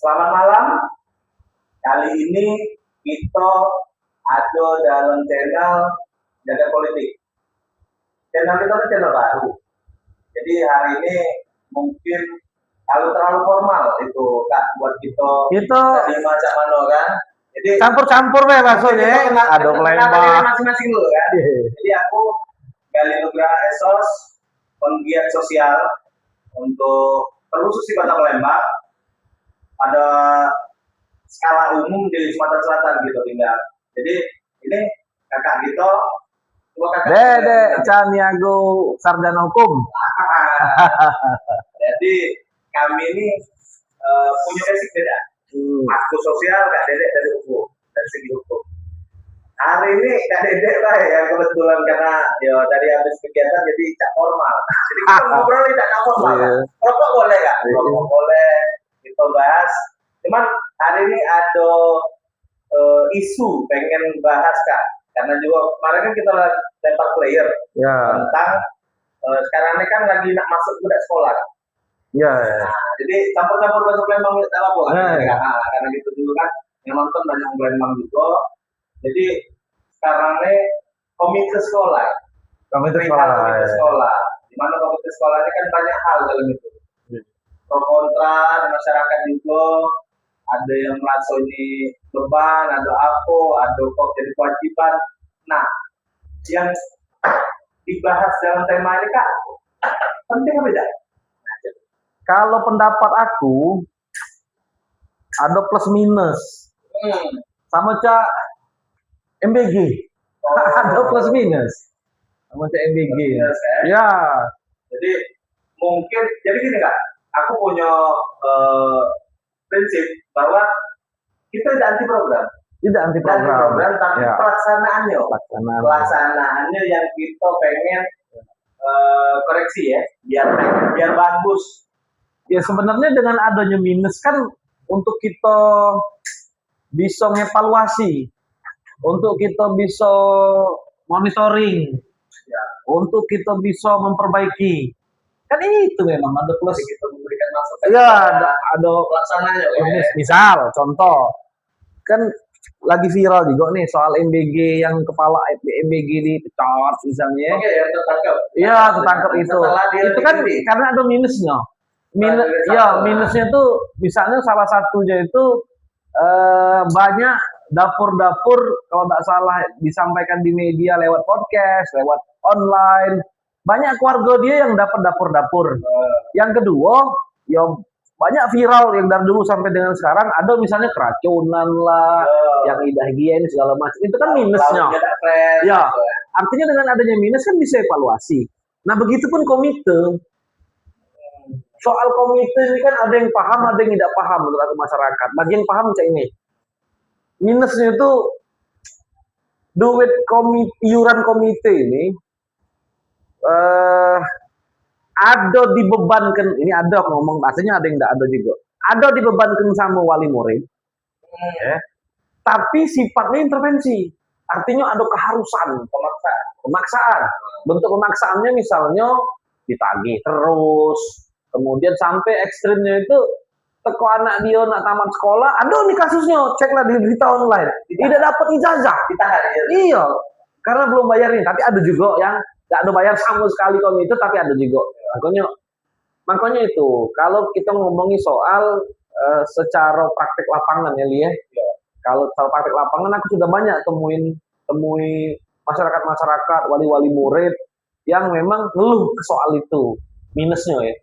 Selamat malam. Kali ini kita ada dalam channel Jaga Politik. Channel kita itu channel baru. Jadi hari ini mungkin kalau terlalu formal itu Kak buat kita tadi macam mana kan. Jadi campur-campur maksudnya. Ada pelembang masing-masing dulu kan. Jadi aku Gali Nugraha Esos, penggiat sosial untuk terkhusus di Kota Palembang. Ada skala umum di Sumatera Selatan gitu tinggal. Jadi ini kakak gitu, Dede Caniago sarjana hukum. Jadi kami ini punya basic beda. Aku sosial, Kak Dedek dari hukum, dari segi hukum. Hari ini Kak Dedek lah ya kebetulan karena ya dari habis kegiatan jadi cak formal. Jadi kita ngobrol di cak formal. Rokok boleh Kak? Rokok boleh. Kita bahas. Cuman hari ini ada isu pengen bahas Kak. Karena juga kemarin kan kita lempar player tentang sekarang ini kan lagi nak masuk budak sekolah. Nah, jadi campur-campur bahasa Palembang tidak apa karena gitu dulu kan yang nonton banyak Palembang juga. Jadi sekarang ini komite sekolah. Komite sekolah. Di mana komite sekolah ini kan banyak hal dalam itu. Pro kontra masyarakat juga. Ada yang merasa ini beban, ada apa, ada kok jadi kewajiban. Nah, yang dibahas dalam tema ini Kak, penting apa tidak? Kalau pendapat aku ada plus minus, sama cak MBG, ada plus minus, sama cak MBG. Ya. Jadi mungkin, jadi gini Kak, aku punya prinsip bahwa kita tidak anti program. Tidak anti program, tapi pelaksanaannya yang kita pengen koreksi ya, biar bagus. Ya sebenarnya dengan adanya minus kan untuk kita bisa ngevaluasi, untuk kita bisa monitoring, untuk kita bisa memperbaiki. Kan itu memang ada plus kita memberikan masukan. Ya, ada pelaksananya. Misal contoh kan lagi viral juga nih soal MBG yang kepala MBG dipecat misalnya. Oke, ya tertangkap. Iya, tertangkap itu. Itu kan karena ada minusnya. Minusnya tuh misalnya salah satunya itu banyak dapur-dapur kalau tidak salah disampaikan di media lewat podcast, lewat online. Banyak keluarga dia yang dapat dapur-dapur. Yang kedua, ya banyak viral yang dari dulu sampai dengan sekarang ada misalnya keracunan lah, yang tidak higienis segala macam. Itu kan minusnya. Ya, artinya dengan adanya minus kan bisa evaluasi. Nah, begitupun komite. Soal komite ini kan ada yang paham, ada yang tidak paham menurut masyarakat. Bagi yang paham cak ini. Minusnya itu duit iuran komite ini ada dibebankan, ini ada ngomong bahasanya ada yang tidak ada juga. Ada dibebankan sama wali murid. Tapi sifatnya intervensi. Artinya ada keharusan, pemaksaan. Bentuk pemaksaannya misalnya ditagih terus. Kemudian sampai ekstrimnya itu teko anak dia nak tamat sekolah, ada nih kasusnya, ceklah di berita online. Tidak dapat ijazah. Iya, karena belum bayarin. Tapi ada juga yang tidak ada bayar sama sekali komite, tapi ada juga. Makanya itu, kalau kita ngomongin soal secara praktek lapangan ya Li ya. Kalau soal praktek lapangan aku sudah banyak temui masyarakat-masyarakat, wali-wali murid yang memang ngeluh soal itu, minusnya ya.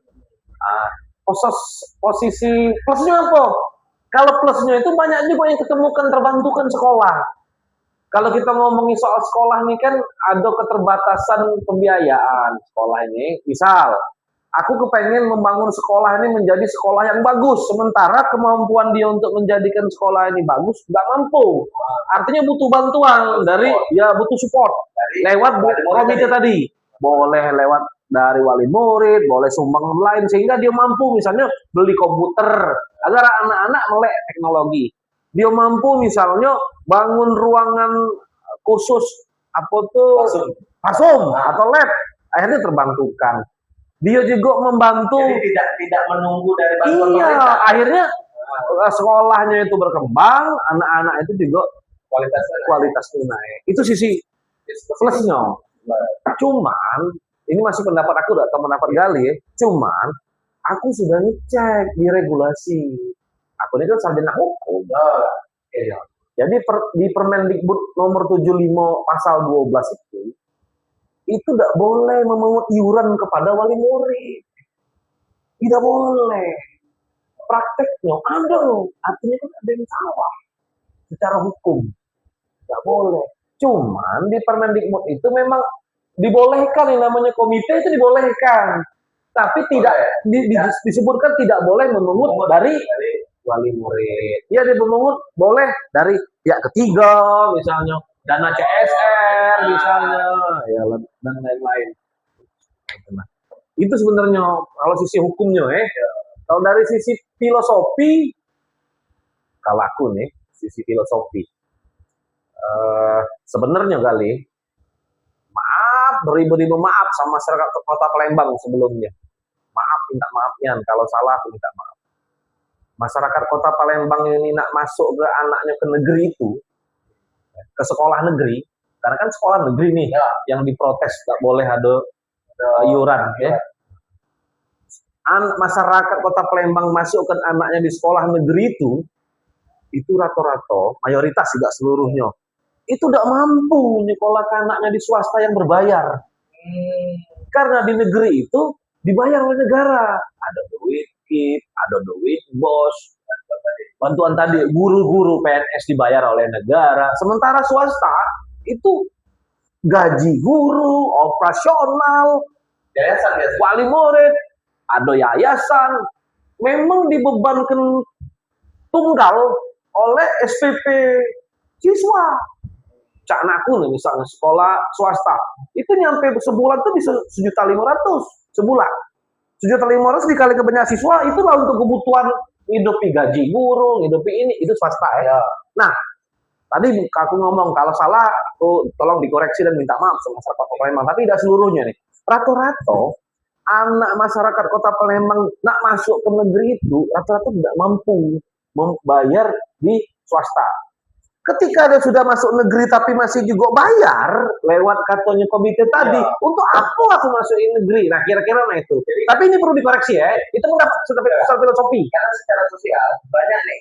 Posisi plusnya apa? Kalau plusnya itu banyak juga yang ketemukan terbantukan sekolah. Kalau kita ngomongin soal sekolah ini kan ada keterbatasan pembiayaan sekolah ini. Misal, aku kepengen membangun sekolah ini menjadi sekolah yang bagus. Sementara kemampuan dia untuk menjadikan sekolah ini bagus, nggak mampu. Artinya butuh bantuan butuh support. Lewat komite tadi. Boleh lewat dari wali murid, boleh sumbang lain. Sehingga dia mampu misalnya beli komputer. Agar anak-anak melek teknologi. Dia mampu misalnya bangun ruangan khusus Pasum atau lab, akhirnya terbantukan. Dia juga membantu. Jadi tidak menunggu dari bantuan pemerintah. Akhirnya sekolahnya itu berkembang, anak-anak itu juga kualitasnya naik. Itu sisi plusnya. Cuman ini masih pendapat aku atau pendapat Gali ya. Cuman aku sudah ngecek di regulasi. Aku ini kan sarjana hukum. Iya. Jadi di Permendikbud nomor 75 pasal 12 itu tidak boleh memungut iuran kepada wali murid. Tidak boleh. Prakteknya ada loh. Artinya kan ada yang salah secara hukum. Tidak boleh. Cuman di Permendikbud itu memang dibolehkan yang namanya komite itu dibolehkan. Tapi tidak disebutkan tidak boleh memungut dari wali murid. Ya dimungut boleh dari pihak ketiga misalnya, dana CSR misalnya, ya dan lain-lain. Nah, itu sebenarnya kalau sisi hukumnya Kalau dari sisi filosofi, kalau aku nih, sisi filosofi, sebenarnya kali, maaf, beribu-ribu maaf sama masyarakat Kota Palembang sebelumnya. Maaf, minta maafnya, kalau salah aku minta maaf. Masyarakat Kota Palembang ini nak masuk ke anaknya ke negeri itu, ke sekolah negeri, karena kan sekolah negeri nih yang diprotes, tak boleh ada iuran, ya. Masyarakat Kota Palembang masukkan anaknya di sekolah negeri itu rata-rata, mayoritas tidak seluruhnya, itu tidak mampu nyekolahkan anaknya di swasta yang berbayar. Karena di negeri itu dibayar oleh negara, ada duit KIP, ada duit BOS, bantuan tadi guru-guru PNS dibayar oleh negara. Sementara swasta itu gaji guru, operasional, yayasan, wali murid, ada yayasan, memang dibebankan tunggal oleh SPP siswa. Cak anakku nih misalnya sekolah swasta, itu nyampe sebulan tuh bisa 1.500.000 sebulan. 1.500.000 dikali ke banyak siswa, itulah untuk kebutuhan hidupi gaji guru, hidupi ini, itu swasta ya. Nah, tadi aku ngomong kalau salah, tolong dikoreksi dan minta maaf sama masyarakat Kota Palembang, tapi tidak seluruhnya nih. Rata-rata anak masyarakat Kota Palembang nak masuk ke negeri itu rata-rata tidak mampu membayar di swasta. Ketika dia sudah masuk negeri tapi masih juga bayar lewat katanya komite tadi, untuk apa aku masuk negeri? Nah kira-kira itu. Jadi, tapi ini perlu dikoreksi ya. Itu mendapat secara filosofi. Karena secara sosial banyak nih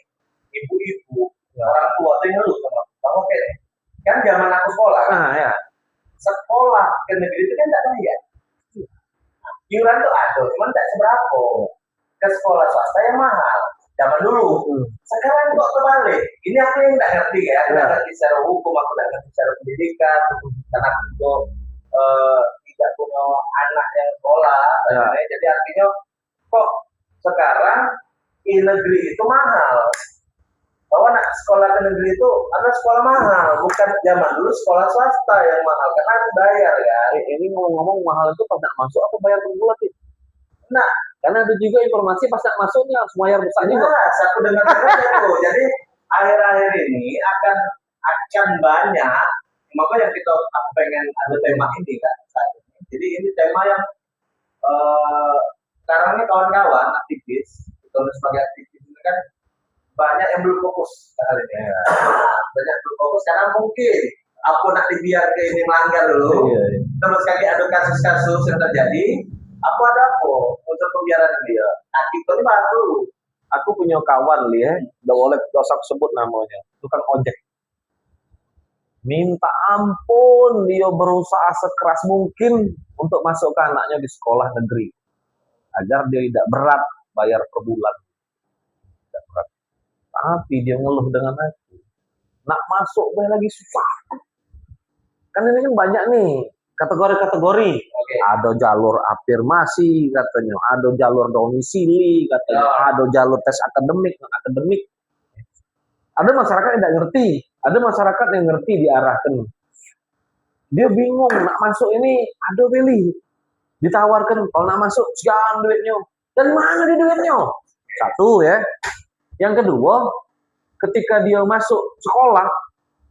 ibu-ibu orang tua tuh yang ngeluh sama Bang Oke. Kan zaman aku sekolah. Sekolah ke negeri itu kan tidak bayar. Iuran tuh ada, cuman tidak seberapa. Ke sekolah swasta yang mahal. Zaman dulu. Sekarang kok kebalik. Ini aku yang tidak ngerti ya. Tidak ngerti secara hukum, aku tidak ngerti secara pendidikan. Karena aku juga tidak punya anak yang sekolah. Jadi artinya kok sekarang di negeri itu mahal. Bahwa anak sekolah ke negeri itu adalah sekolah mahal. Bukan zaman dulu sekolah swasta yang mahal. Karena harus bayar kan. Ini ngomong-ngomong mahal itu pas nak masuk aku bayar per bulan sih. Nah, karena ada juga informasi pas nak masuknya harus bayar besar juga. Aku dengar itu. Jadi akhir-akhir ini akan banyak. Makanya aku pengen ada tema ini kan. Jadi ini tema yang sekarang ini kawan-kawan aktivis, kalau sebagai aktivis ini kan banyak yang belum fokus kali ini. Banyak belum fokus karena mungkin aku nak dibiar ke ini melanggar dulu. Terus kaki ada kasus-kasus yang terjadi. Aku ada apa untuk pembiaran dia. Itu ini baru. Aku punya kawan ya, udah boleh dosa sebut namanya, tukang ojek. Minta ampun, dia berusaha sekeras mungkin untuk masuk ke anaknya di sekolah negeri, agar dia tidak berat bayar per bulan. Tidak berat. Tapi dia ngeluh dengan aku, nak masuk bayar lagi susah. Kan ini kan banyak nih kategori-kategori. Ada jalur afirmasi katanya, ada jalur domisili katanya, ada jalur tes akademik, non-akademik. Ada masyarakat yang tidak ngerti, ada masyarakat yang ngerti diarahkan. Dia bingung nak masuk ini, ada beli, ditawarkan kalau nak masuk sekian duitnya, dan mana di duitnya? Satu ya. Yang kedua, ketika dia masuk sekolah,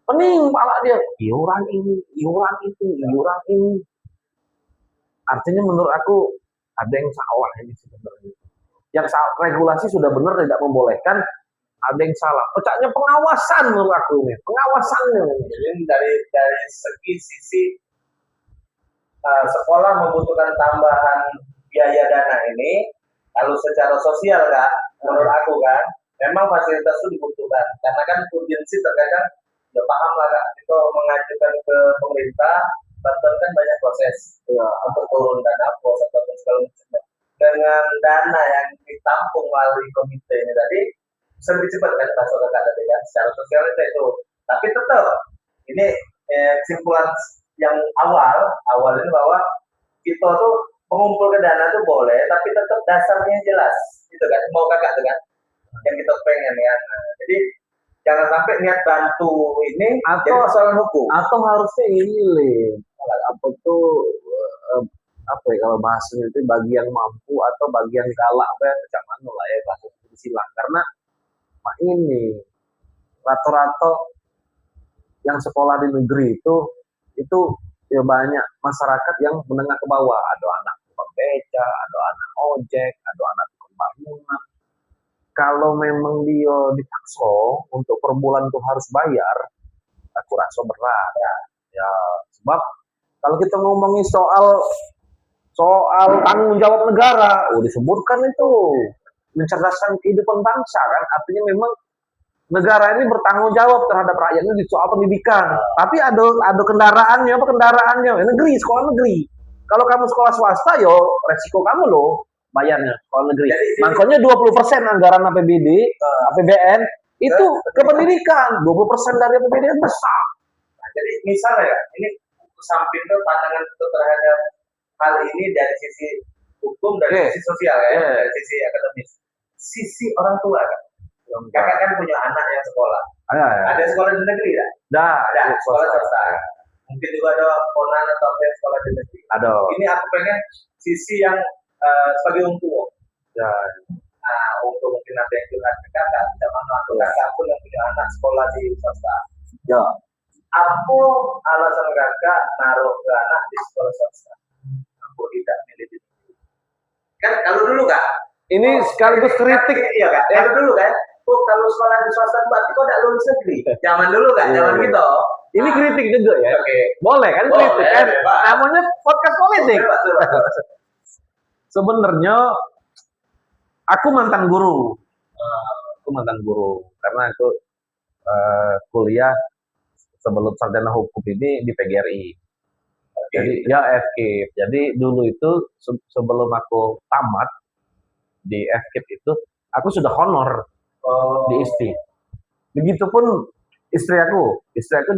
pening pala dia, iuran ini, iuran itu, iuran ini. Artinya menurut aku ada yang salah ini sebenarnya. Yang regulasi sudah benar tidak membolehkan, ada yang salah. Pecahnya pengawasan menurut aku nih, pengawasannya. Jadi dari segi sisi sekolah membutuhkan tambahan biaya dana ini, kalau secara sosial kak, menurut aku kan, memang fasilitas itu dibutuhkan. Karena kan urgensi terkadang, ya paham lah kak, itu mengajukan ke pemerintah, bantuan kan banyak proses ya, untuk turun dana pos ataupun segala macam. Dengan dana yang ditampung melalui komite ini tadi, bisa lebih cepat kan masuk ke kakak tadi kan, secara sosial itu. Tapi tetap, ini kesimpulan yang awal ini bahwa kita tuh mengumpulkan dana tuh boleh, tapi tetap dasarnya jelas, gitu kan? Mau kakak tuh kan? Yang kita pengen ya. Nah, jadi jangan sampai niat bantu ini atau jadi persoalan hukum. Atau harusnya ini apa tuh apa ya kalau bahasanya itu bagian mampu atau bagian galak macam mana lah ya bahasa silang karena ini rata-rata yang sekolah di negeri itu ya banyak masyarakat yang menengah ke bawah, ada anak tukang beca, ada anak ojek, ada anak tukang bangunan. Kalau memang dia dipaksa untuk per bulan tuh harus bayar, aku rasa berat ya sebab kalau kita ngomongin soal tanggung jawab negara, disebutkan itu mencerdaskan kehidupan bangsa kan, artinya memang negara ini bertanggung jawab terhadap rakyatnya di soal pendidikan. Tapi ada kendaraannya, negeri, sekolah negeri. Kalau kamu sekolah swasta, yo resiko kamu loh bayarnya sekolah negeri. Makanya 20% anggaran APBD, APBN itu ke pendidikan, 20% dari APBD besar. Nah, jadi misalnya ya, ini samping ke pandangan itu terhadap hal ini dari sisi hukum, dari sisi sosial ya, dari sisi akademis, sisi orang tua kan. Kakak kan punya anak yang sekolah. Ada sekolah di negeri tak? Ada sekolah swasta. Mungkin juga ada ponan atau yang sekolah di negeri. Ada. Ini aku pengen sisi yang sebagai orang tua. Ya. Nah, untuk mungkin ada yang curhat ke kakak, zaman atau kakak pun yang punya anak sekolah di swasta. Ya. Apa alasan kakak naruh ke anak di sekolah swasta? Aku tidak milih di negeri. Kan kalau dulu kak. Ini sekaligus kritik. Iya kak. Kalau dulu kan. Kalau sekolah di swasta berarti kok tidak lulus negeri. Zaman dulu kan, zaman gitu. Ini kritik juga ya. Oke. Boleh kan kritik kan? Namanya podcast politik. Sebenarnya aku mantan guru. Karena aku kuliah sebelum sarjana hukum ini di PGRI. Jadi ya FKIP. Jadi dulu itu sebelum aku tamat di FKIP itu aku sudah honor di ISTI. Begitupun istri aku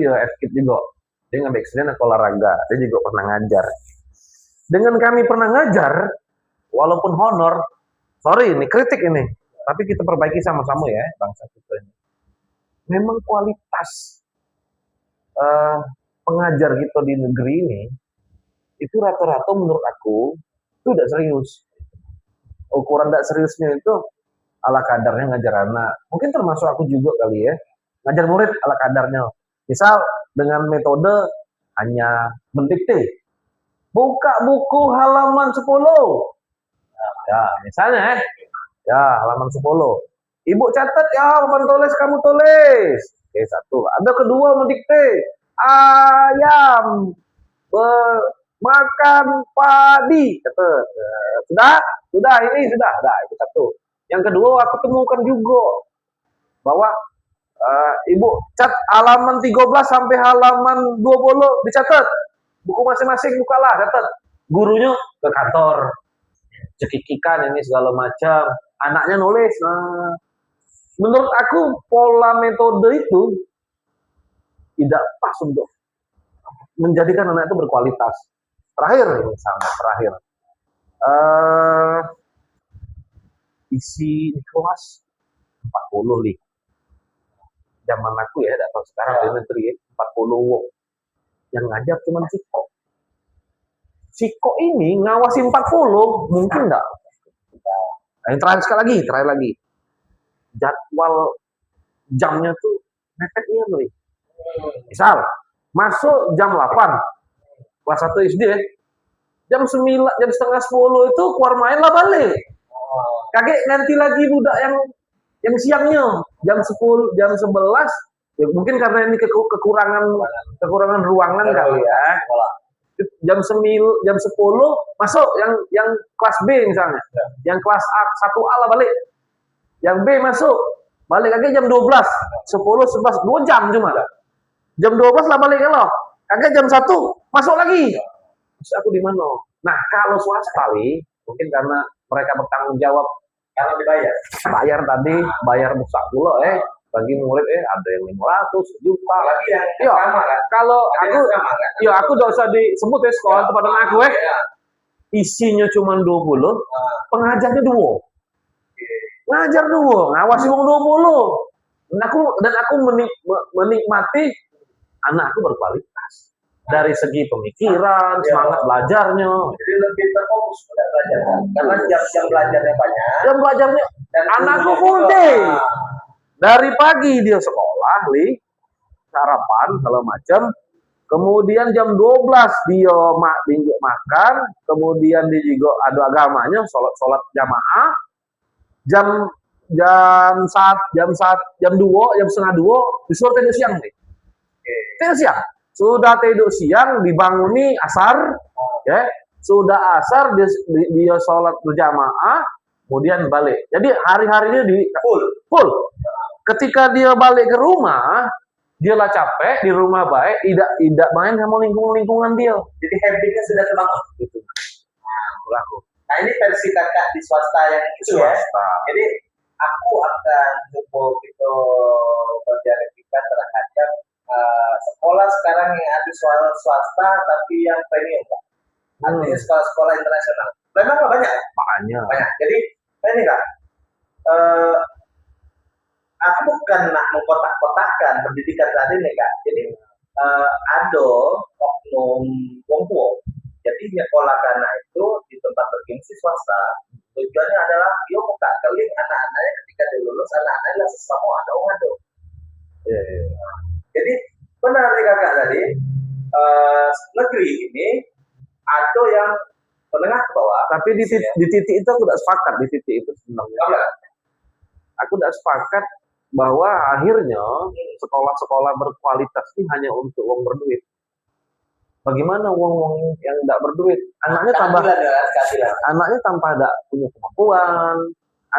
dia FKIP juga. Dia ngambil experience olahraga, dia juga pernah ngajar. Dengan kami pernah ngajar, walaupun honor, sorry ini kritik ini, tapi kita perbaiki sama-sama ya bangsa kita ini. Memang kualitas pengajar kita di negeri ini itu rata-rata menurut aku itu tidak serius. Ukuran tidak seriusnya itu ala kadarnya ngajar anak. Mungkin termasuk aku juga kali ya. Ngajar murid ala kadarnya. Misal dengan metode hanya mendikte. Buka buku halaman 10. Ya, misalnya ya halaman 10. Ibu catat ya, papan tulis kamu tulis. Oke, satu. Ada kedua mendikte. Ayam makan padi. Sudah, ini sudah. Nah, itu satu. Yang kedua, aku temukan juga bahwa ibu cat halaman 13 sampai halaman 20 dicatat. Buku masing-masing bukalah, catat. Gurunya ke kantor. Cekikikan ini segala macam. Anaknya nulis. Nah, menurut aku pola metode itu tidak pas untuk menjadikan anak itu berkualitas. Terakhir, isi kelas 40 nih. Zaman aku ya, tidak tahu sekarang di negeri 40 wong. Yang ngajar cuma Ciko. Ciko ini ngawasi 40, mungkin enggak? Nah, yang terakhir lagi. Jadwal jamnya tuh mepetnya nih. Misal, masuk jam 8, kelas 1 SD ya. Jam 9, jam setengah 10 itu keluar main lah balik. Kakek nanti lagi budak Yang siangnya jam 10, jam 11, ya mungkin karena ini kekurangan ruangan kali ya. Jam 10 masuk yang kelas B misalnya. Yang kelas A 1A lah balik. Yang B masuk. Balik lagi jam 12, 10, 11, 2 jam cuma. Jam 12 lah balik kalau. Kagak jam 1 masuk lagi. Terus aku di mana? Nah, kalau swasta mungkin karena mereka bertanggung jawab karena dibayar. Bayar tadi, bayar besar pula bagi murid ada yang 500 juta. Lagi yang sama kan. Kalau aku kan? ya aku enggak usah disebut sekolah tempat aku isinya cuma 20, pengajarnya 2. Ngajar 2, ngawasi wong 20. Dan aku menikmati anakku berkualitas. Dari segi pemikiran, semangat belajarnya. Jadi lebih terfokus pada belajar. Karena jam belajarnya banyak. Jam belajarnya dan anakku full day. Dari pagi dia sekolah, sarapan segala macam. Kemudian jam 12 dia makan, kemudian dia juga ada agamanya, sholat jamaah. Jam 2, jam setengah 2 disuruh tidur siang nih. Tidur siang. Sudah tidur siang dibanguni asar, ya. Sudah asar dia sholat berjamaah, kemudian balik. Jadi hari-harinya full. Ketika dia balik ke rumah, dia lah capek di rumah baik, tidak main sama lingkungan dia. Jadi habitnya sudah terbangun. Gitu. Nah ini versi kakak di swasta yang itu ya. Jadi aku akan coba gitu berdialektika terhadap sekolah sekarang yang ada swasta tapi yang premium Pak. Artinya sekolah-sekolah internasional. Memang banyak. Banyak. Jadi ini Kak, aku bukan nak mengkotak-kotakkan pendidikan saat ini Kak. Jadi ada oknum wong tua. Jadi nyekolah anak itu di tempat bergengsi swasta. Tujuannya adalah dia buka keling anak-anaknya ketika dia lulus, anak-anaknya lah sesama ada. Jadi benar nih kakak tadi, negeri ini ada yang menengah ke bawah. Tapi di titik itu aku tidak sepakat di titik itu sebenarnya. Aku tidak sepakat bahwa akhirnya sekolah-sekolah berkualitas ini hanya untuk uang berduit. Bagaimana uang yang tidak berduit? Anaknya tanpa ada punya kemampuan,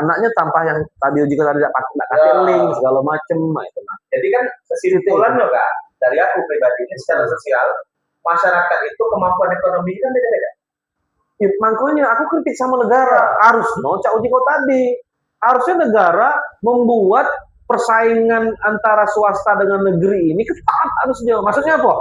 anaknya tanpa yang tadi juga tidak kasih link segala macam. Jadi kan kesimpulannya Kak, dari aku pribadi ini secara sosial, masyarakat itu kemampuan ekonomi kan beda-beda. Ya, makanya aku kritik sama negara. Harusnya Cak Ujiko tadi, harusnya negara membuat persaingan antara swasta dengan negeri ini ketat harusnya. Maksudnya apa?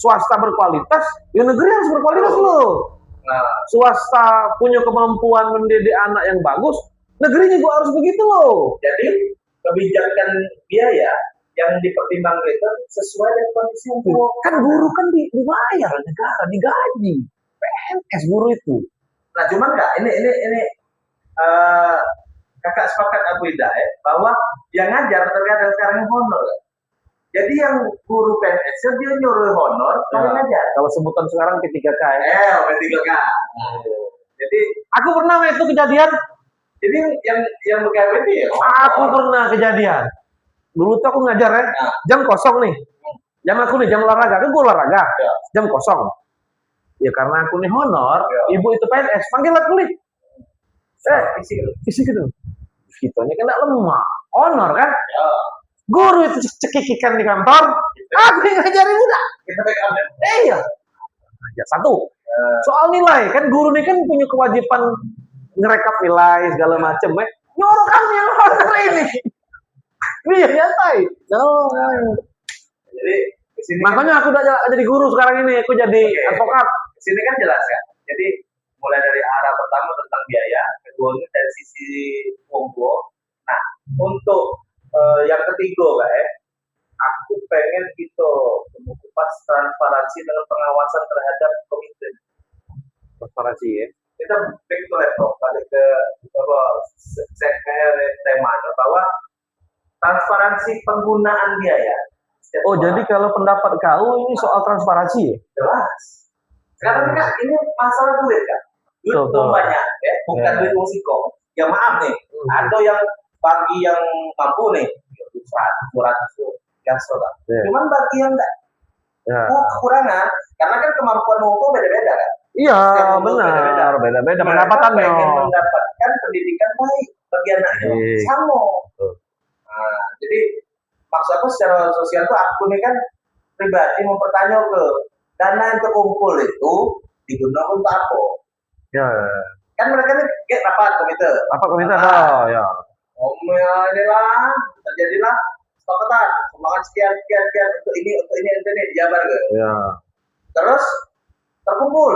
Swasta berkualitas, ya negeri harus berkualitas loh. Nah, swasta punya kemampuan mendidik anak yang bagus, negeri juga harus begitu loh. Jadi kebijakan biaya yang dipertimbangkan itu sesuai dengan kondisi yang kan guru kan dibayar negara, digaji. PNS guru itu. Nah, cuman Kak, ini kakak sepakat aku tidak bahwa yang ngajar terkadang sekarang honor. Jadi yang guru PNS dia nyuruh honor, kalau ngajar. Kalau sebutan sekarang P3K P3K. Jadi aku pernah itu kejadian. Jadi yang bekerja ini aku pernah kejadian. Dulu tuh aku ngajar jam kosong nih. Jam aku nih jam olahraga, kan gue olahraga. Jam kosong. Ya karena aku nih honor, ibu itu PNS, panggil aku nih. Isi gitu. Kitanya kena lemah. Honor kan? Guru itu cekikikan di kantor, aku yang ngajarin budak. Kita pegang. Iya. Ya, satu. Soal nilai, kan guru ini kan punya kewajiban ngerekap nilai segala macam. Nyuruh kami yang honor ini. Iya, nyantai. Jadi makanya aku udah jadi guru sekarang ini, aku jadi advokat. Sini kan jelas kan. Jadi mulai dari arah pertama tentang biaya, kedua dari sisi ongkos. Nah, untuk yang ketiga aku pengen kita mengupas transparansi dengan pengawasan terhadap komite. Transparansi ya. Kita back to laptop, balik ke segmen tema bahwa transparansi penggunaan biaya. Jadi kalau pendapat kau ini soal transparansi ya? Jelas. Sekarang kan ini masalah duit kan. Duit banyak bukan duit musiko. Ya maaf nih, ada yang bagi yang mampu nih 100 200 tuh gas lah. Iya. Cuman bagi yang enggak Ya. kekurangan karena kan kemampuan ngumpul beda-beda kan. Iya, Setiap ngumpul benar, beda-beda Mereka pendapatannya. pengen mendapatkan pendidikan baik bagi anaknya Baik. sama. Betul. Nah, jadi maksud aku secara sosial tuh aku nih kan pribadi mempertanyakan ke dana yang terkumpul itu digunakan untuk apa? Ya, Kan mereka nih kayak rapat komite. apa komentar? Rapat. Oh, ya. Ya inilah terjadilah kesepakatan sumbangan sekian untuk ini dijabar ke. Ya. Terus terkumpul.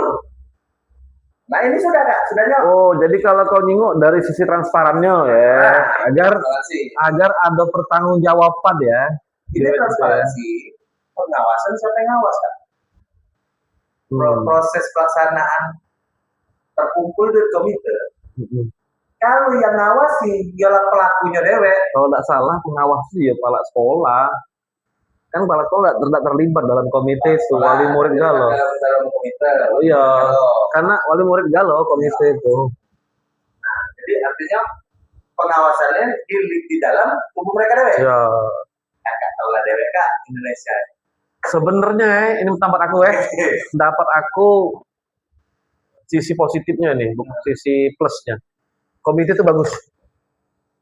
Nah ini sudah kak, sudahnya. Oh, jadi kalau kau nyinggung dari sisi transparannya ya, agar ada pertanggungjawaban ya. Ini transparansi pengawasan siapa yang ngawas kan? Proses pelaksanaan terkumpul di komite. Kalau yang ngawasi ialah pelakunya dewek. Kalau tidak salah pengawas ya kepala sekolah. Kan kepala sekolah tidak terlibat dalam komite itu, wali murid galau. Dalam komite. Oh, iya, karena wali murid galau komite itu. Nah, jadi artinya pengawasannya di dalam tubuh mereka dewek. Ya. Kakak tahu lah dewek kak Indonesia. Sebenarnya ini pendapat aku pendapat aku sisi positifnya nih, bukan sisi plusnya. Komite itu bagus.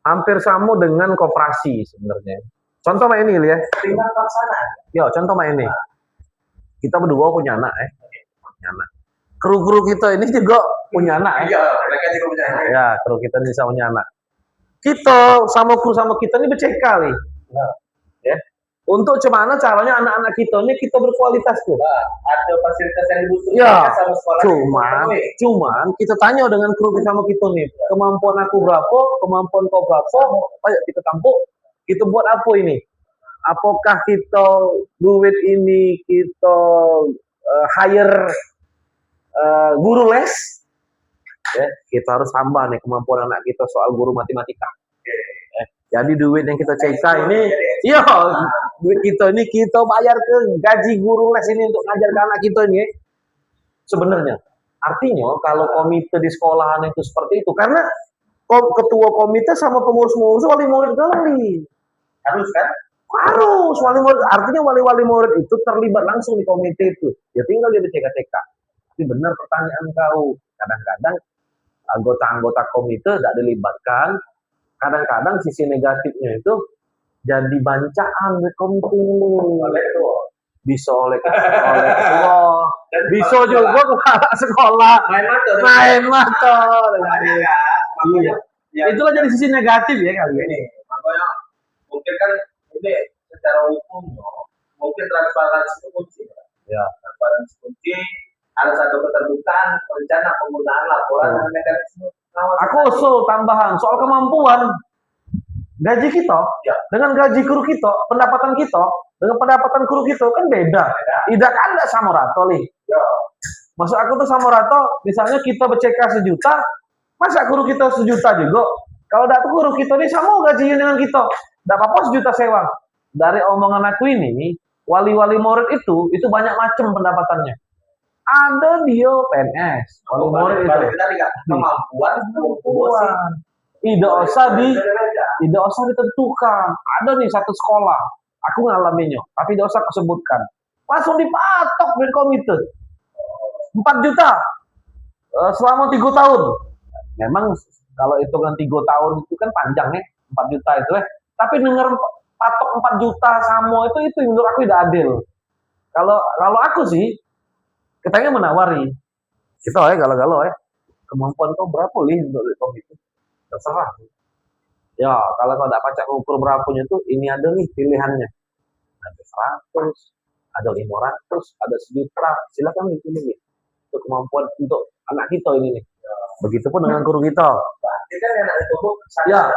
Hampir sama dengan koperasi sebenarnya. Contoh main ini ya. Tinggal pelaksanaan. Yo, contoh main ini. Kita berdua punya anak punya anak. Kru-kru kita ini juga punya anak Iya, mereka juga punya anak. Ya, kru kita ini sama punya anak. Kita sama kru sama kita ini becek kali. Ya. Untuk gimana caranya anak-anak kita ini kita berkualitas tuh. Ada fasilitas yang dibutuhkan Ya, sama sekolah. cuman kita tanya dengan kru sama kita nih, kemampuan aku berapa, kemampuan kau berapa, ayo kita tampuk, kita buat apa ini? Apakah kita duit ini kita hire guru les? Ya, kita harus tambah nih kemampuan anak kita soal guru matematika. Jadi duit yang kita cetak ini, iya, duit kita ini kita bayar ke gaji guru les ini untuk ngajar ke anak kita ini. Sebenarnya, artinya kalau komite di sekolahan itu seperti itu, karena ketua komite sama pengurus-pengurus wali murid kali. Harus kan? Harus wali murid, artinya wali-wali murid itu terlibat langsung di komite itu. Ya tinggal dia TK-TK. Tapi benar pertanyaan kau, kadang-kadang anggota-anggota komite tidak dilibatkan. Kadang-kadang sisi negatifnya itu jadi bancaan di komite bisa oleh ketua, bisa juga kepala sekolah main mata. Iya. Itulah jadi sisi negatif ya kali ini. Makanya mungkin kan ini secara hukum mungkin transparansi itu kunci. Ya. Transparansi kunci, harus ada keterbukaan rencana penggunaan laporan dan mekanisme. Aku usul tambahan soal kemampuan gaji kita dengan gaji kru kita, pendapatan kita dengan pendapatan kru kita kan beda. Tidak kan enggak sama rata nih. Maksud aku tuh sama rata, misalnya kita berceka 1 juta, masa kru kita 1 juta juga? Kalau enggak tuh kru kita ini sama gajinya dengan kita. Enggak apa-apa 1 juta sewa. Dari omongan aku ini, wali-wali murid itu banyak macam pendapatannya. Ada dia PNS, wali murid itu. Kemampuan. Tidak usah ditentukan. Ada nih satu sekolah, aku ngalaminya, tapi tidak usah disebutkan. Langsung dipatok dari komite. 4 juta selama 3 tahun. Memang kalau hitungan 3 tahun itu kan panjang ya, 4 juta itu ya. Tapi dengar patok 4 juta sama itu menurut aku tidak adil. Kalau aku sih, katanya menawari. Kita galau ya. Kemampuan kau berapa untuk komite? Terserah. Ya, kalau kau tidak pacak ukur berapanya itu, ini ada nih pilihannya. Ada 100, ada 500, ada 1 juta. Silakan dipilih nih. Untuk kemampuan untuk anak kita ini nih. Begitupun dengan guru kita. Ya,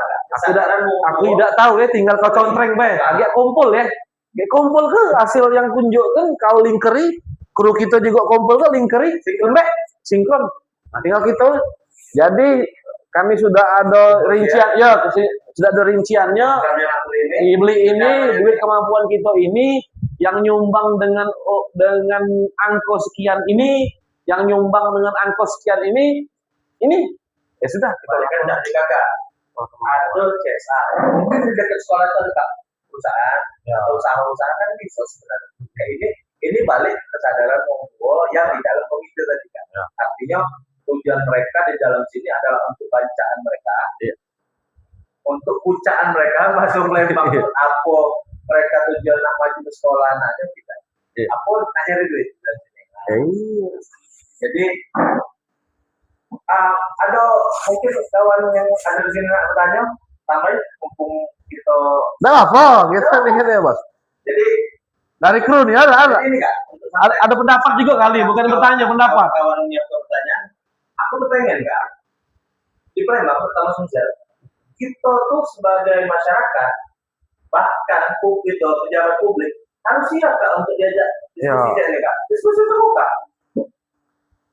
aku tidak tahu ya, tinggal kau contreng bae. Agak kumpul ya. Agak kumpul ke hasil yang kunjukkan kau lingkeri, guru kita juga kumpul ke lingkeri, sinkron. Nah, tinggal kita. Jadi kami sudah ada rincian, ya sudah ada rinciannya. Beli ini, duit kemampuan kita ini, yang nyumbang dengan angko sekian ini, yang nyumbang dengan angko sekian ini ya sudah. Kita balikan dari kakak. ada CSR. Mungkin di dekat sekolah terdekat perusahaan atau usaha-usaha kan bisa sebenarnya. Kayak ini balik kesadaran Monggo yang di dalam komite tadi kan. Artinya tujuan mereka di dalam sini adalah untuk bacaan mereka, untuk ucaan mereka masuk lembang apa mereka tujuan nak maju ke sekolah anaknya tidak. Apa nanya duit dari sini. Jadi ada mungkin kawan yang ada di sini nak bertanya, tambahin mumpung kita. Dah apa? Kita nih ya bos. Jadi dari kru nih ada. Ini kak, ada pendapat juga kali, bukan bertanya pendapat. Kawan yang bertanya, aku bertanya kak, di Palembang pertama sosial, kita tuh sebagai masyarakat, bahkan publik atau pejabat publik harus siap kak untuk diajak diskusi ini kak, diskusi terbuka.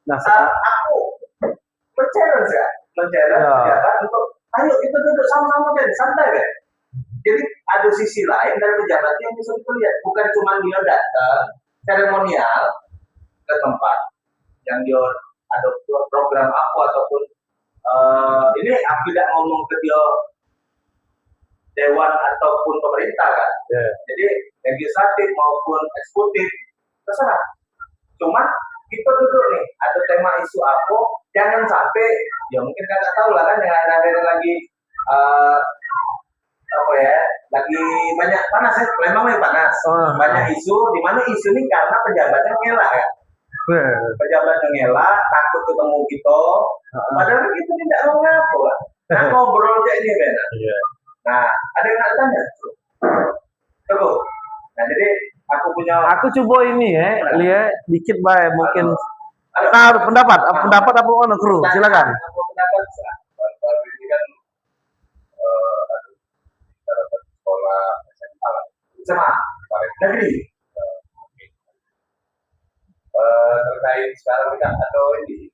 Nah, aku men-challenge ya, pejabat untuk ayo kita duduk sama-sama deh, santai deh. Jadi ada sisi lain dari pejabat yang bisa kita lihat, bukan cuma dia datang seremonial ke tempat yang dia ada program aku ataupun ini aku tidak ngomong ke dia dewan ataupun pemerintah kan. Jadi legislatif maupun eksekutif terserah. Cuma kita duduk nih, ada tema isu apa, jangan sampai, ya mungkin kan nggak tahu lah kan, yang ada lagi apa ya, lagi banyak panas ya, memang lagi panas, banyak isu, di mana isu ini karena pejabatnya ngelak ya, pejabatnya ngelak, takut ketemu kita, padahal kita tidak mau ngapa lah, nah ngobrol kayak ini kan, nah ada yang nggak tanya, coba, nah jadi aku coba ini ya, lihat dikit baik mungkin. Nah, pendapat apa ono kru? Silakan. Pendapat ini kan sekolah SMA negeri terkait sekarang kita atau ini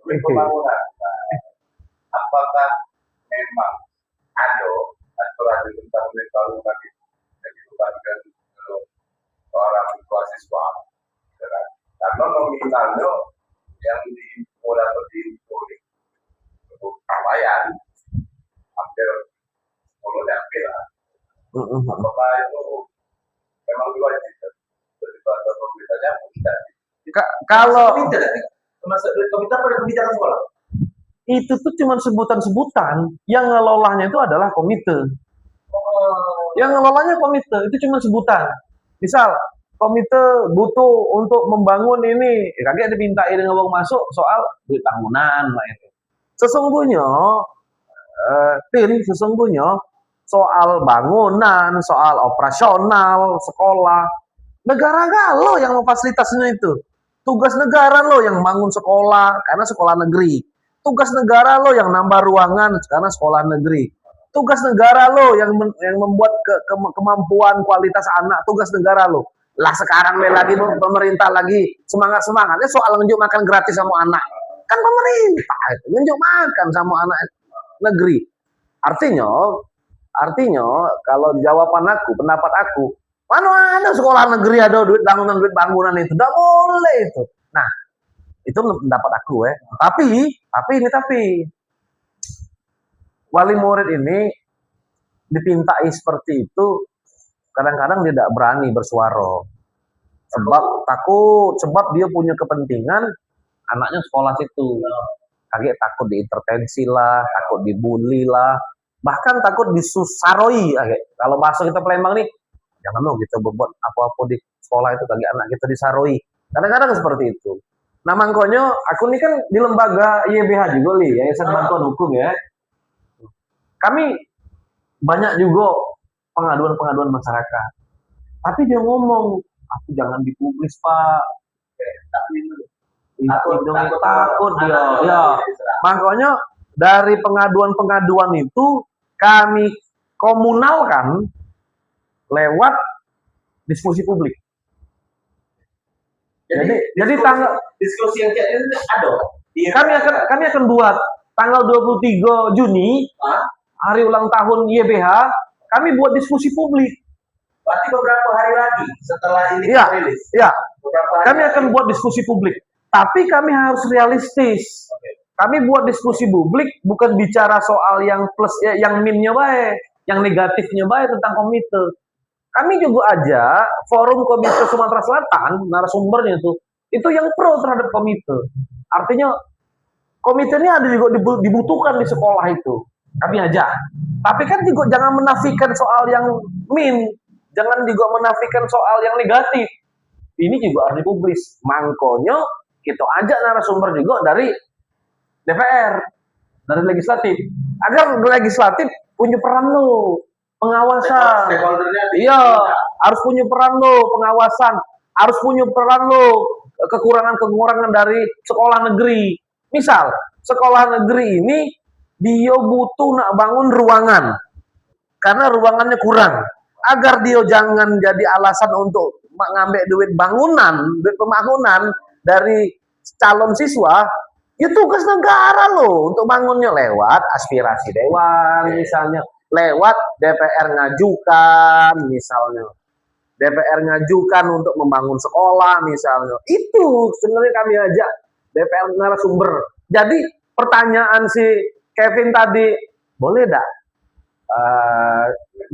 pembangunan. Apakah memang ada aturan tentang pembangunan yang dibebankan orang tua siswa? Karena nominalnya yang diimpor atau diimpor untuk kapaian hampir 10 hampir lah. Apakah itu memang diwajibkan? Atau pemerintahnya tidak? Kalau termasuk pemerintah pada kebijakan sekolah. Itu tuh cuma sebutan-sebutan, yang ngelolanya itu adalah komite. Yang ngelolanya komite, itu cuma sebutan. Misal, komite butuh untuk membangun ini, kaget dimintain dengan uang masuk soal duit bangunan lah itu. Sesungguhnya, sesungguhnya soal bangunan, soal operasional, sekolah, negara lo yang memfasilitasinya itu. Tugas negara lo yang bangun sekolah, karena sekolah negeri. Tugas negara lo yang nambah ruangan karena sekolah negeri. Tugas negara lo yang membuat kemampuan kualitas anak. Tugas negara lo. Lah sekarang lagi pemerintah lagi semangat-semangatnya soal nunjuk makan gratis sama anak. Kan pemerintah itu nunjuk makan sama anak negeri. Artinya kalau jawaban aku, pendapat aku, mana ada sekolah negeri ada duit bangunan itu. Tidak boleh itu. Nah, itu pendapat aku ya. Tapi wali murid ini dipintai seperti itu kadang-kadang tidak berani bersuara. Sebab dia punya kepentingan anaknya sekolah situ. Kaget takut diintervensi lah, takut dibully lah, bahkan takut disusaroi. Kalau bahasa kita Palembang nih, jangan lo kita berbuat apa-apa di sekolah itu kaget anak kita disaroi. Kadang-kadang seperti itu. Nah, makanya aku ini kan di lembaga YBH juga Yayasan Bantuan Hukum ya. Kami banyak juga pengaduan masyarakat. Tapi dia ngomong, aku jangan dipublis Pak. Takut dia. Ya. Makanya dari pengaduan itu kami komunalkan lewat diskusi publik. Jadi tanggal diskusi yang kayak ini ada. Kami akan buat tanggal 23 Juni hari ulang tahun YBH, kami buat diskusi publik. Berarti beberapa hari lagi setelah ini rilis. Iya. Kami akan buat diskusi publik. Tapi kami harus realistis. Kami buat diskusi publik bukan bicara soal yang plus ya, yang minnya baik, yang negatifnya baik tentang komite. Kami juga aja forum komite Sumatera Selatan, narasumbernya itu yang pro terhadap komite. Artinya komite ini ada juga dibutuhkan di sekolah itu. Kami aja. Tapi kan juga jangan menafikan soal yang min, jangan juga menafikan soal yang negatif. Ini juga harus dipublis. Mangkonyo kita ajak narasumber juga dari DPR, dari legislatif, agar legislatif punya peran lo, pengawasan. Iya, harus punya peran lo, pengawasan, harus punya peran lo, kekurangan-kekurangan dari sekolah negeri. Misal, sekolah negeri ini dia butuh nak bangun ruangan, karena ruangannya kurang. Agar dia jangan jadi alasan untuk mengambil duit pembangunan dari calon siswa, ya tugas negara loh untuk bangunnya lewat aspirasi dewan misalnya, lewat DPR ngajukan misalnya. DPR ngajukan untuk membangun sekolah misalnya. Itu sebenarnya kami ajak DPR narasumber. Jadi pertanyaan si Kevin tadi, boleh enggak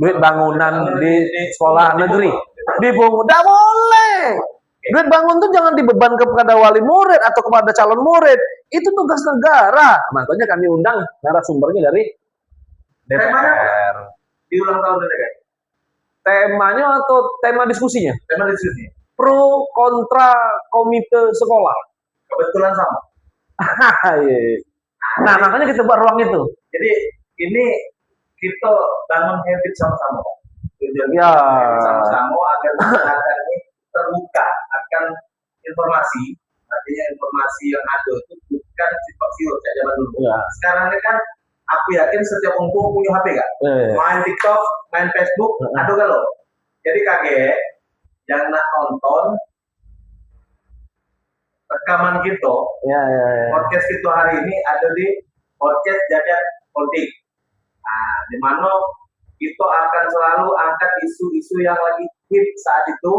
duit bangunan di sekolah negeri dipungut? Enggak boleh. Duit bangun tuh jangan dibeban kepada wali murid atau kepada calon murid. Itu tugas negara. Makanya kami undang narasumbernya dari DPR. Di ulang tahun ini kan? Temanya atau tema diskusinya? Tema diskusi. Pro kontra komite sekolah. Kebetulan sama. Nah, makanya kita buat ruang itu. Jadi ini kita bangun habit sama-sama. Ya. Sama-sama agar masyarakat ini terbuka akan informasi. Artinya informasi yang ada itu bukan simpang siur kayak zaman dulu. Ya. Sekarang ini kan aku yakin setiap ongkong punya HP kan? Main TikTok, main Facebook, ada gak lo? Jadi kaget, yang nak nonton rekaman kita, podcast kita hari ini ada di podcast Jagat Politik. Nah, di mana kita akan selalu angkat isu-isu yang lagi hit saat itu,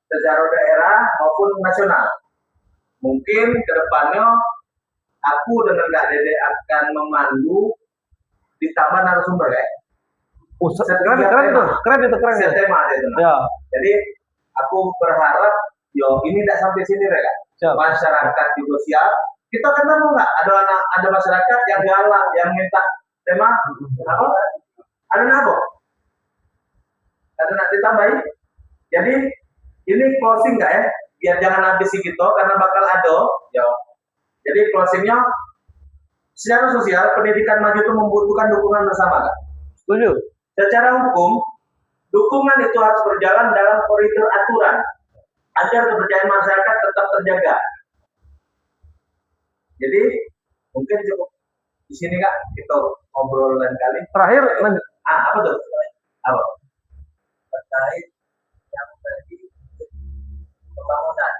secara daerah maupun nasional. Mungkin kedepannya aku dengan Kak Dede akan memandu ditambah narasumber ya. Keren itu. Tema itu. Ya. Jadi aku berharap ini tidak sampai sini ya. Masyarakat juga siap. Kita ketemu nggak? Ada masyarakat yang galak, yang minta tema apa? Ada nabo? Ada nak ditambahin? Jadi ini closing nggak ya? Biar jangan habis kita karena bakal ada. Ya. Jadi closingnya, secara sosial pendidikan maju itu membutuhkan dukungan bersama kan? Setuju. Secara hukum, dukungan itu harus berjalan dalam koridor aturan agar kepercayaan masyarakat tetap terjaga. Jadi mungkin cukup di sini Kak, kita ngobrol lain kali. Terakhir, apa tuh? Apa? Terkait yang tadi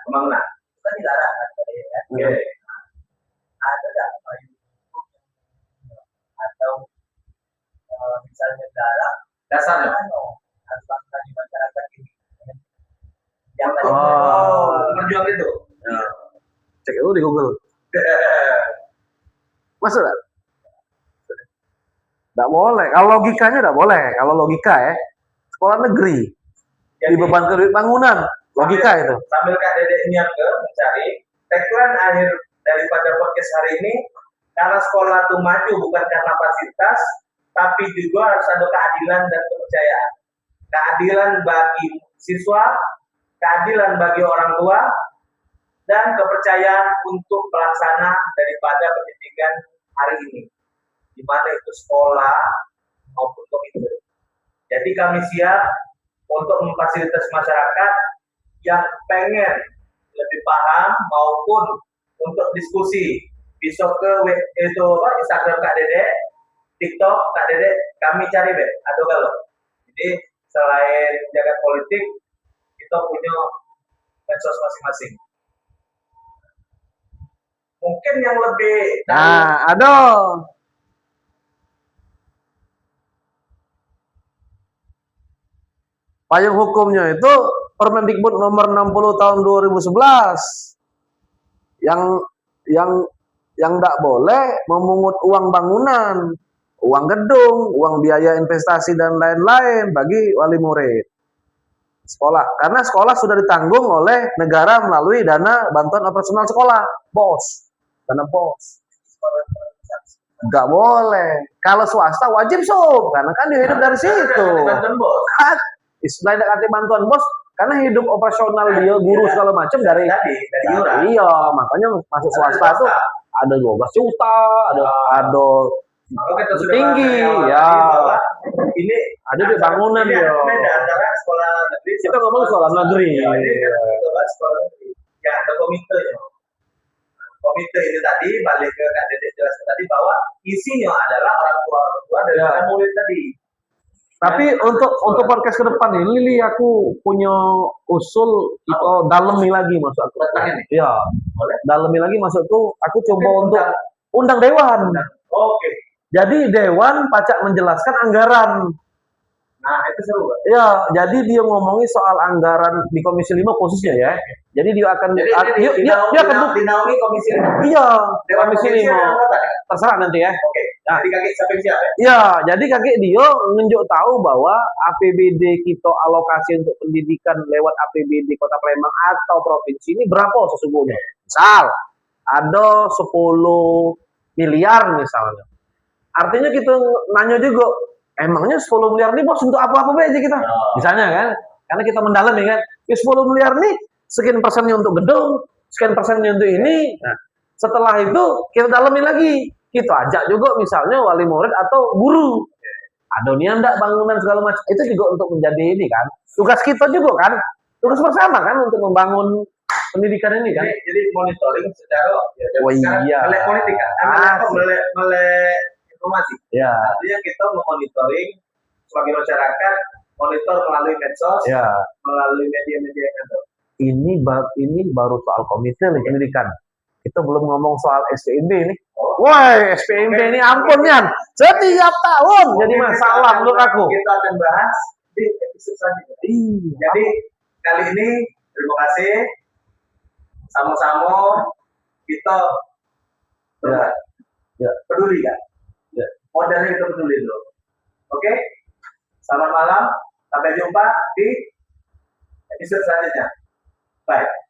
pembangunan. Kita dilarang kan tadi ya. Ada nggak payung atau misalnya negara dasarnya harus lakukan di masyarakat ini yang tadi berjuang itu. Cek itu di Google. Masuk nggak? Nggak boleh. Kalau logikanya nggak boleh. Kalau logika ya, sekolah negeri dibebankan duit bangunan. Logika itu. Sambil Kak Dede Niamke mencari tagline akhir daripada podcast hari ini, karena sekolah itu maju bukan karena fasilitas, tapi juga harus ada keadilan dan kepercayaan. Keadilan bagi siswa, keadilan bagi orang tua, dan kepercayaan untuk pelaksana daripada pendidikan hari ini, di mana itu sekolah maupun komite. Jadi kami siap untuk memfasilitasi masyarakat yang pengen lebih paham maupun untuk diskusi. Bisa ke Instagram Kak Dede, TikTok Kak Dede, kami cari atau kalau. Jadi selain jaga politik, kita punya medsos masing-masing. Mungkin yang lebih ada payung hukumnya itu Permendikbud nomor 60 tahun 2011 yang yang yang tidak boleh memungut uang bangunan, uang gedung, uang biaya investasi dan lain-lain bagi wali murid sekolah. Karena sekolah sudah ditanggung oleh negara melalui dana bantuan operasional sekolah, bos. Dana bos. Nggak boleh. Kalau swasta wajib sob, karena kan dia hidup dari situ. Bantuan bos. Kan istilahnya kata bantuan bos, karena hidup operasional dia guru segala macam dari iuran. iya, makanya masuk swasta tuh ada 12 juta, ada Maka kita sudah tinggi, bahas ya. bahwa ini Ada di bangunan ini ya. ada beda antara sekolah negeri. Kita ngomong sekolah negeri. Ya, ini kan kita bahas sekolah negeri. Ya ada komitenya. Komite ini tadi balik ke Kak Dede jelaskan tadi bahwa isinya adalah orang tua dan Ya. murid tadi. Tapi untuk podcast ke depan nih, Lili aku punya usul kita dalemi lagi masuk aku. Tentang ini? Iya. Boleh. Dalemi lagi masukku. Aku coba Mungkin untuk undang dewan. Oke. Jadi dewan pacak menjelaskan anggaran. Nah, itu seru, Pak. Ya, jadi dia ngomongin soal anggaran di Komisi 5 khususnya ya. Jadi dia akan Jadi dia akan dinaungi komisi. iya, Dewan Komisi Komisi 5. ada anggota ya? Terserah nanti ya. Oke. Ya. Jadi kaki sampai siapa ya? Ya, jadi kakek dia nunjuk tahu bahwa APBD kita alokasi untuk pendidikan lewat APBD Kota Palembang atau provinsi ini berapa sesungguhnya. Misal, ada 10 miliar misalnya. Artinya kita nanya juga, emangnya 10 miliar ini bos untuk apa-apa aja kita? Misalnya kan, karena kita mendalami kan, 10 miliar nih, sekian persennya untuk gedung, sekian persennya untuk ini. Nah, setelah itu kita dalami lagi. Kita ajak juga misalnya wali murid atau guru. Ada nih enggak bangunan segala macam. Itu juga untuk menjadi ini kan. Tugas kita juga kan. Tugas bersama kan untuk membangun pendidikan ini kan. Jadi monitoring secara Oh iya. melek politik kan. Melek informasi. Ya. Artinya kita memonitoring sebagai masyarakat, monitor melalui medsos, Ya. melalui media-media yang ada. Ini baru soal komite nih pendidikan. Kita belum ngomong soal SPMB nih. Woi, SPMB ini ampun Yan. Setiap tahun jadi masalah menurut aku. Kita akan bahas di episode selanjutnya. Iya. Jadi kali ini terima kasih. Sama-sama kita Ya. peduli kan? Ya. Modalnya kita peduli dulu. Oke? Selamat malam. Sampai jumpa di episode selanjutnya. Bye.